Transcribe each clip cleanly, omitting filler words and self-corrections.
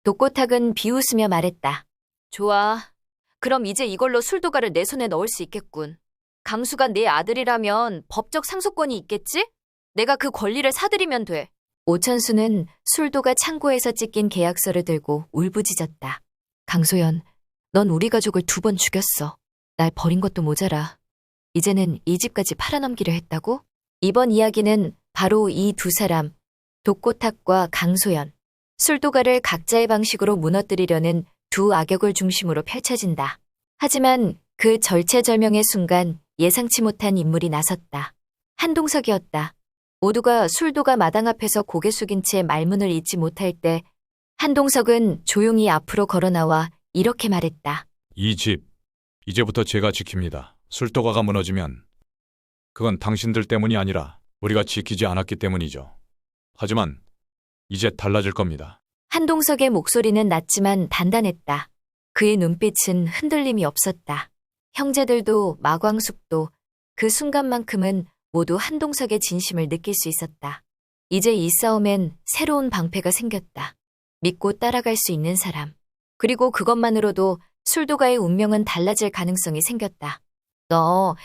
독고탁은 비웃으며 말했다. 좋아. 그럼 이제 이걸로 술도가를 내 손에 넣을 수 있겠군. 강수가 내 아들이라면 법적 상속권이 있겠지? 내가 그 권리를 사들이면 돼. 오천수는 술도가 창고에서 찢긴 계약서를 들고 울부짖었다. 강소연, 넌 우리 가족을 2번 죽였어. 날 버린 것도 모자라. 이제는 이 집까지 팔아넘기려 했다고? 이번 이야기는 바로 이 2사람, 독고탁과 강소연, 술도가를 각자의 방식으로 무너뜨리려는 2 악역을 중심으로 펼쳐진다. 하지만 그 절체절명의 순간 예상치 못한 인물이 나섰다. 한동석이었다. 모두가 술도가 마당 앞에서 고개 숙인 채 말문을 잇지 못할 때 한동석은 조용히 앞으로 걸어나와 이렇게 말했다. 이 집, 이제부터 제가 지킵니다. 술도가가 무너지면 그건 당신들 때문이 아니라 우리가 지키지 않았기 때문이죠. 하지만 이제 달라질 겁니다. 한동석의 목소리는 낮지만 단단했다. 그의 눈빛은 흔들림이 없었다. 형제들도 마광숙도 그 순간만큼은 모두 한동석의 진심을 느낄 수 있었다. 이제 이 싸움엔 새로운 방패가 생겼다. 믿고 따라갈 수 있는 사람. 그리고 그것만으로도 술도가의 운명은 달라질 가능성이 생겼다. 너,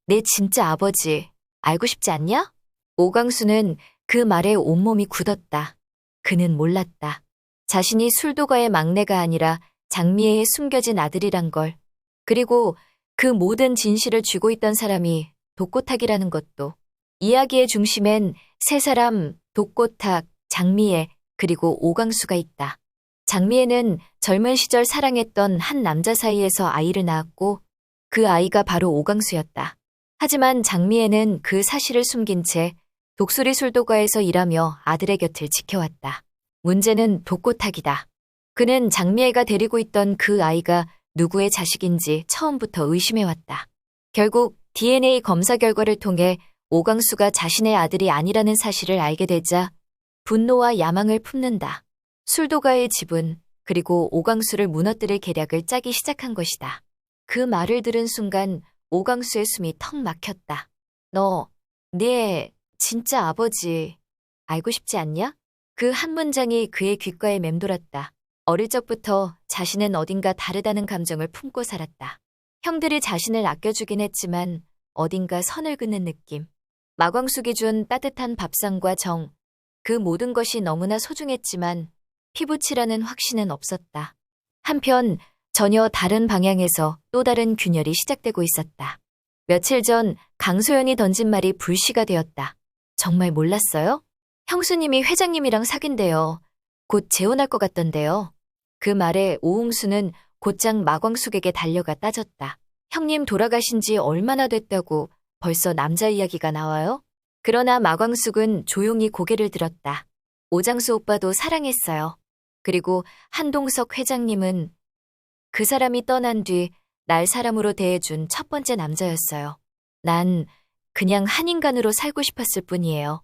내 진짜 아버지, 알고 싶지 않냐? 오광수는 그 말에 온몸이 굳었다. 그는 몰랐다. 자신이 술도가의 막내가 아니라 장미애의 숨겨진 아들이란 걸. 그리고 그 모든 진실을 쥐고 있던 사람이 독고탁이라는 것도. 이야기의 중심엔 3사람, 독고탁, 장미애, 그리고 오광수가 있다. 장미애는 젊은 시절 사랑했던 한 남자 사이에서 아이를 낳았고 그 아이가 바로 오광수였다. 하지만 장미애는 그 사실을 숨긴 채 독수리 술도가에서 일하며 아들의 곁을 지켜왔다. 문제는 독고탁이다. 그는 장미애가 데리고 있던 그 아이가 누구의 자식인지 처음부터 의심해왔다. 결국 DNA 검사 결과를 통해 오광수가 자신의 아들이 아니라는 사실을 알게 되자 분노와 야망을 품는다. 술도가의 집은 그리고 오광수를 무너뜨릴 계략을 짜기 시작한 것이다. 그 말을 들은 순간 오광수의 숨이 턱 막혔다. 너, 네 진짜 아버지 알고 싶지 않냐? 그 한 문장이 그의 귓가에 맴돌았다. 어릴 적부터 자신은 어딘가 다르다는 감정을 품고 살았다. 형들이 자신을 아껴주긴 했지만 어딘가 선을 긋는 느낌. 마광숙이 준 따뜻한 밥상과 정, 그 모든 것이 너무나 소중했지만 피부치라는 확신은 없었다. 한편 전혀 다른 방향에서 또 다른 균열이 시작되고 있었다. 며칠 전 강소연이 던진 말이 불씨가 되었다. 정말 몰랐어요? 형수님이 회장님이랑 사귄대요. 곧 재혼할 것 같던데요. 그 말에 오홍수는 곧장 마광숙에게 달려가 따졌다. 형님 돌아가신 지 얼마나 됐다고 벌써 남자 이야기가 나와요? 그러나 마광숙은 조용히 고개를 들었다. 오장수 오빠도 사랑했어요. 그리고 한동석 회장님은 그 사람이 떠난 뒤 날 사람으로 대해준 첫 번째 남자였어요. 난 그냥 한 인간으로 살고 싶었을 뿐이에요.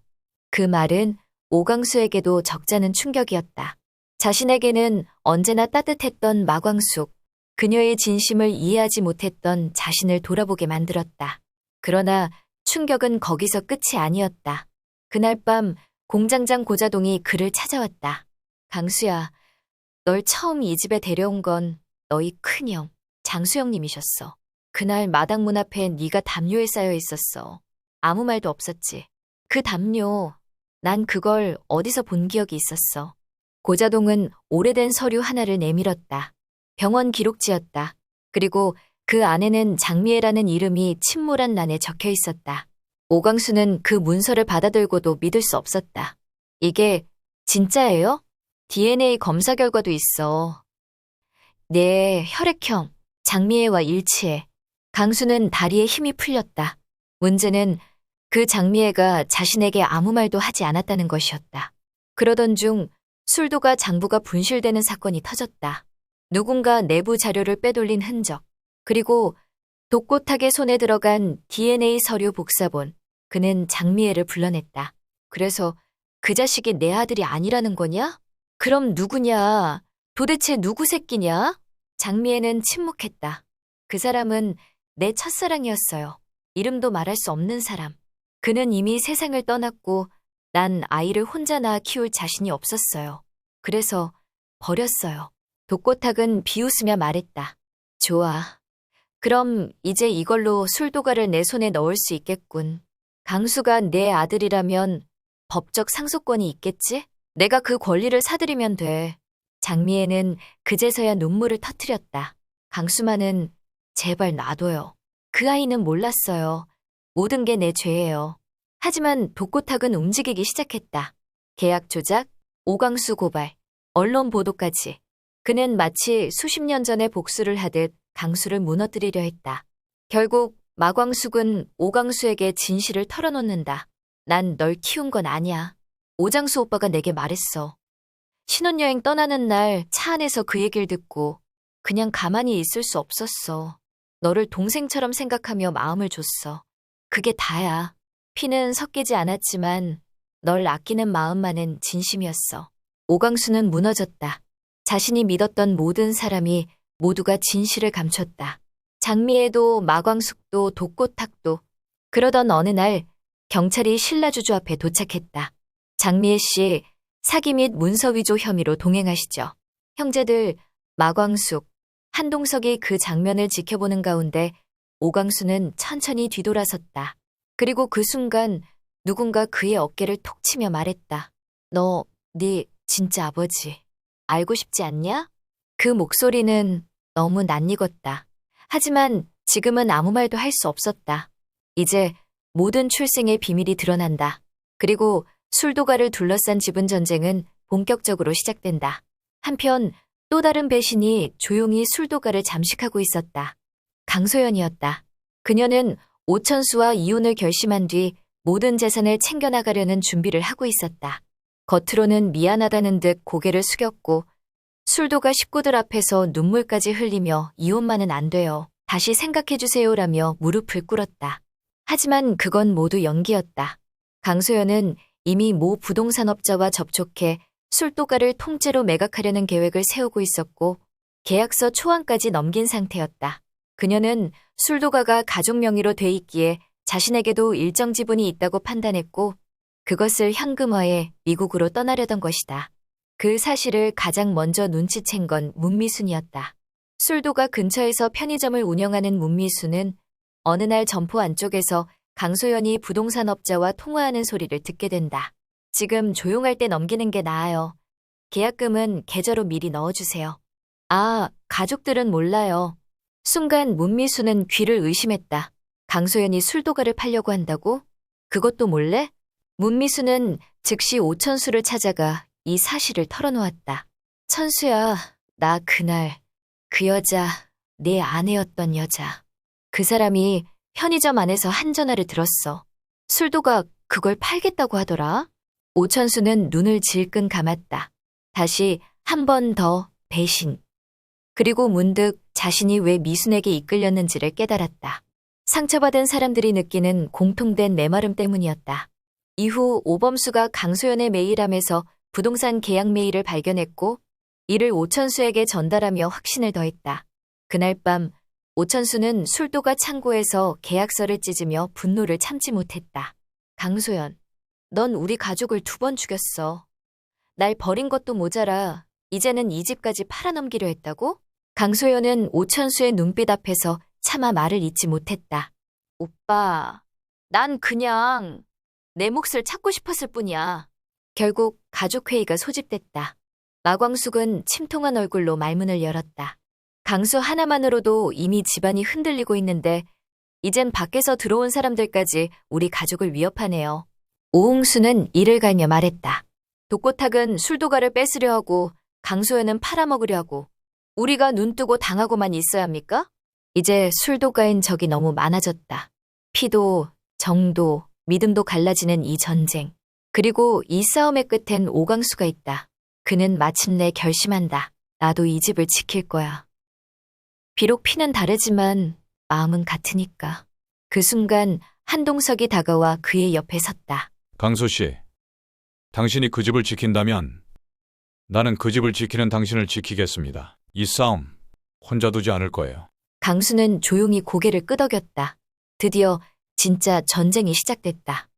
그 말은 오광수에게도 적잖은 충격이었다. 자신에게는 언제나 따뜻했던 마광숙, 그녀의 진심을 이해하지 못했던 자신을 돌아보게 만들었다. 그러나 충격은 거기서 끝이 아니었다. 그날 밤 공장장 고자동이 그를 찾아왔다. 강수야, 널 처음 이 집에 데려온 건 너희 큰형, 장수영님이셨어. 그날 마당문 앞에 네가 담요에 쌓여 있었어. 아무 말도 없었지. 그 담요, 난 그걸 어디서 본 기억이 있었어. 고자동은 오래된 서류 하나를 내밀었다. 병원 기록지였다. 그리고 그 안에는 장미애라는 이름이 침몰한 란에 적혀 있었다. 오광수는 그 문서를 받아들고도 믿을 수 없었다. 이게 진짜예요? DNA 검사 결과도 있어. 네, 혈액형, 장미애와 일치해. 강수는 다리에 힘이 풀렸다. 문제는 그 장미애가 자신에게 아무 말도 하지 않았다는 것이었다. 그러던 중 술도가 장부가 분실되는 사건이 터졌다. 누군가 내부 자료를 빼돌린 흔적, 그리고 독고탁의 손에 들어간 DNA 서류 복사본. 그는 장미애를 불러냈다. 그래서 그 자식이 내 아들이 아니라는 거냐? 그럼 누구냐? 도대체 누구 새끼냐? 장미애는 침묵했다. 그 사람은 내 첫사랑이었어요. 이름도 말할 수 없는 사람. 그는 이미 세상을 떠났고 난 아이를 혼자 낳아 키울 자신이 없었어요. 그래서 버렸어요. 독고탁은 비웃으며 말했다. 좋아. 그럼 이제 이걸로 술도가를 내 손에 넣을 수 있겠군. 강수가 내 아들이라면 법적 상속권이 있겠지? 내가 그 권리를 사들이면 돼. 장미애는 그제서야 눈물을 터뜨렸다. 강수만은 제발 놔둬요. 그 아이는 몰랐어요. 모든 게 내 죄예요. 하지만 독고탁은 움직이기 시작했다. 계약 조작, 오강수 고발, 언론 보도까지. 그는 마치 수십 년 전에 복수를 하듯 강수를 무너뜨리려 했다. 결국 마광숙은 오강수에게 진실을 털어놓는다. 난 널 키운 건 아니야. 오장수 오빠가 내게 말했어. 신혼여행 떠나는 날 차 안에서 그 얘기를 듣고 그냥 가만히 있을 수 없었어. 너를 동생처럼 생각하며 마음을 줬어. 그게 다야. 피는 섞이지 않았지만 널 아끼는 마음만은 진심이었어. 오광수는 무너졌다. 자신이 믿었던 모든 사람이 모두가 진실을 감췄다. 장미애도 마광숙도 독고탁도. 그러던 어느 날 경찰이 신라주주 앞에 도착했다. 장미애 씨, 사기 및 문서 위조 혐의로 동행하시죠. 형제들 마광숙, 한동석이 그 장면을 지켜보는 가운데 오광수는 천천히 뒤돌아섰다. 그리고 그 순간 누군가 그의 어깨를 톡 치며 말했다. 너, 네 진짜 아버지 알고 싶지 않냐? 그 목소리는 너무 낯익었다. 하지만 지금은 아무 말도 할 수 없었다. 이제 모든 출생의 비밀이 드러난다. 그리고 술도가를 둘러싼 지분 전쟁은 본격적으로 시작된다. 한편 또 다른 배신이 조용히 술도가를 잠식하고 있었다. 강소연이었다. 그녀는 오천수와 이혼을 결심한 뒤 모든 재산을 챙겨나가려는 준비를 하고 있었다. 겉으로는 미안하다는 듯 고개를 숙였고 술도가 식구들 앞에서 눈물까지 흘리며 이혼만은 안 돼요. 다시 생각해주세요라며 무릎을 꿇었다. 하지만 그건 모두 연기였다. 강소연은 이미 모 부동산업자와 접촉해 술도가를 통째로 매각하려는 계획을 세우고 있었고 계약서 초안까지 넘긴 상태였다. 그녀는 술도가가 가족 명의로 돼 있기에 자신에게도 일정 지분이 있다고 판단했고 그것을 현금화해 미국으로 떠나려던 것이다. 그 사실을 가장 먼저 눈치챈 건 문미순이었다. 술도가 근처에서 편의점을 운영하는 문미순은 어느 날 점포 안쪽에서 강소연이 부동산업자와 통화하는 소리를 듣게 된다. 지금 조용할 때 넘기는 게 나아요. 계약금은 계좌로 미리 넣어주세요. 아, 가족들은 몰라요. 순간 문미수는 귀를 의심했다. 강소연이 술도가를 팔려고 한다고? 그것도 몰래? 문미수는 즉시 오천수를 찾아가 이 사실을 털어놓았다. 천수야, 나 그날 그 여자, 내 아내였던 여자. 그 사람이 편의점 안에서 한 전화를 들었어. 술도가 그걸 팔겠다고 하더라. 오천수는 눈을 질끈 감았다. 다시 한 번 더 배신. 그리고 문득 자신이 왜 미순에게 이끌렸는지를 깨달았다. 상처받은 사람들이 느끼는 공통된 메마름 때문이었다. 이후 오범수가 강소연의 메일함에서 부동산 계약 메일을 발견했고 이를 오천수에게 전달하며 확신을 더했다. 그날 밤 오천수는 술도가 창고에서 계약서를 찢으며 분노를 참지 못했다. 강소연, 넌 우리 가족을 2번 죽였어. 날 버린 것도 모자라 이제는 이 집까지 팔아넘기려 했다고? 강소연은 오천수의 눈빛 앞에서 차마 말을 잇지 못했다. 오빠, 난 그냥 내 몫을 찾고 싶었을 뿐이야. 결국 가족회의가 소집됐다. 마광숙은 침통한 얼굴로 말문을 열었다. 강수 하나만으로도 이미 집안이 흔들리고 있는데 이젠 밖에서 들어온 사람들까지 우리 가족을 위협하네요. 오홍수는 이를 갈며 말했다. 독고탁은 술도가를 뺏으려 하고 강소연은 팔아먹으려 하고 우리가 눈뜨고 당하고만 있어야 합니까? 이제 술도가인 적이 너무 많아졌다. 피도 정도 믿음도 갈라지는 이 전쟁. 그리고 이 싸움의 끝엔 오광수가 있다. 그는 마침내 결심한다. 나도 이 집을 지킬 거야. 비록 피는 다르지만 마음은 같으니까. 그 순간 한동석이 다가와 그의 옆에 섰다. 강소 씨, 당신이 그 집을 지킨다면 나는 그 집을 지키는 당신을 지키겠습니다. 이 싸움 혼자 두지 않을 거예요. 강수는 조용히 고개를 끄덕였다. 드디어 진짜 전쟁이 시작됐다.